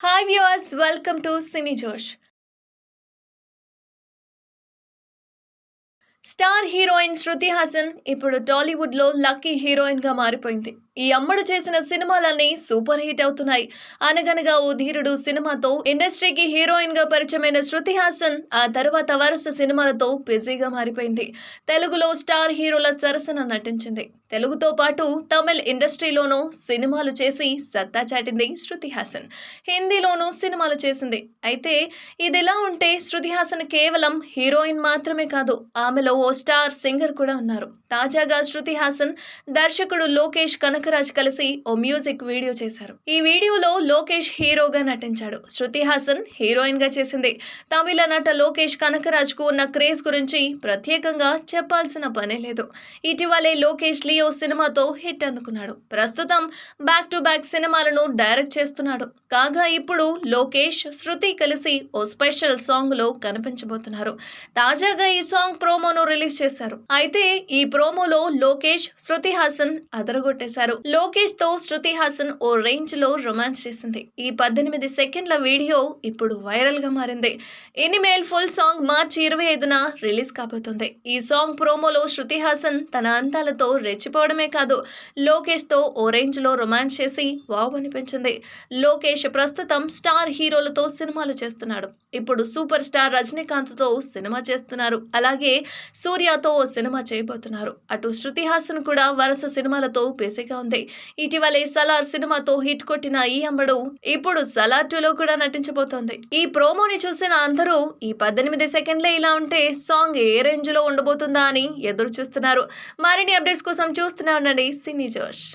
Hi viewers, welcome to Cine Josh. Star heroine Shruti Haasan ఇప్పుడు టాలీవుడ్ లో lucky heroine గా మారిపోయింది. ఈ అమ్మడు చేసిన సినిమాలన్నీ సూపర్ హిట్ అవుతున్నాయి. అనగనగా ఓ ధీరుడు సినిమాతో ఇండస్ట్రీకి హీరోయిన్ గా పరిచయమైన శృతి హాసన్ ఆ తర్వాత వరుస సినిమాలతో బిజీగా మారిపోయింది. తెలుగులో స్టార్ హీరోల సరసన నటించింది. తెలుగుతో పాటు తమిళ్ ఇండస్ట్రీలోనూ సినిమాలు చేసి సత్తా చాటింది శృతి హాసన్. హిందీలోనూ సినిమాలు చేసింది. అయితే ఇదిలా ఉంటే శృతి హాసన్ కేవలం హీరోయిన్ మాత్రమే కాదు, ఆమెలో ఓ స్టార్ సింగర్ కూడా ఉన్నారు. తాజాగా శృతి హాసన్ దర్శకుడు లోకేష్ కనకరాజ్ కలిసి ఓ మ్యూజిక్ వీడియో చేశారు. ఈ వీడియోలో లోకేష్ హీరోగా నటించాడు, శృతి హాసన్ హీరోయిన్ గా చేసింది. తమిళ నట లోకేష్ కనకరాజ్ కు ఉన్న క్రేజ్ గురించి ప్రత్యేకంగా చెప్పాల్సిన పనే లేదు. ఇటీవలే లోకేష్ లియో సినిమాతో హిట్ అందుకున్నాడు. ప్రస్తుతం బ్యాక్ టు బ్యాక్ సినిమాలను డైరెక్ట్ చేస్తున్నాడు. కాగా ఇప్పుడు లోకేష్ శృతి కలిసి ఓ స్పెషల్ సాంగ్ లో కనిపించబోతున్నారు. తాజాగా ఈ సాంగ్ ప్రోమోను రిలీజ్ చేశారు. అయితే ఈ ప్రోమోలో లోకేష్ శృతి హాసన్ అదరగొట్టేశారు. లోకేష్ తో శృతి హాసన్ ఓ రేంజ్ లో రొమాన్స్ చేసింది. ఈ 18 సెకండ్ల వీడియో ఇప్పుడు వైరల్ గా మారింది. ఎనిమేల్ ఫుల్ సాంగ్ మార్చి 25న రిలీజ్ కాబోతుంది. ఈ సాంగ్ ప్రోమోలో శృతి హాసన్ తన అందాలతో రెచ్చిపోవడమే కాదు, లోకేష్ తో ఓ రేంజ్ లో రొమాన్స్ చేసి వావ్ అనిపించింది. లోకేష్ ప్రస్తుతం స్టార్ హీరోలతో సినిమాలు చేస్తున్నాడు. ఇప్పుడు సూపర్ స్టార్ రజనీకాంత్ తో సినిమా చేస్తున్నారు. అలాగే సూర్యతో ఓ సినిమా చేయబోతున్నారు. అటు శృతి హాసన్ కూడా వరుస సినిమాలతో బిజీగా ఉంది. ఇటీవలే సలార్ సినిమాతో హిట్ కొట్టిన ఈ అమ్మడు ఇప్పుడు సలార్ 2లో కూడా నటించబోతోంది. ఈ ప్రోమోని చూసిన అందరూ ఈ 18 సెకండ్లే ఇలా ఉంటే సాంగ్ ఏ రేంజ్ లో ఉండబోతుందా అని ఎదురు చూస్తున్నారు. మరిన్ని అప్డేట్స్ కోసం చూస్తూనే ఉండండి సినీ జోష్.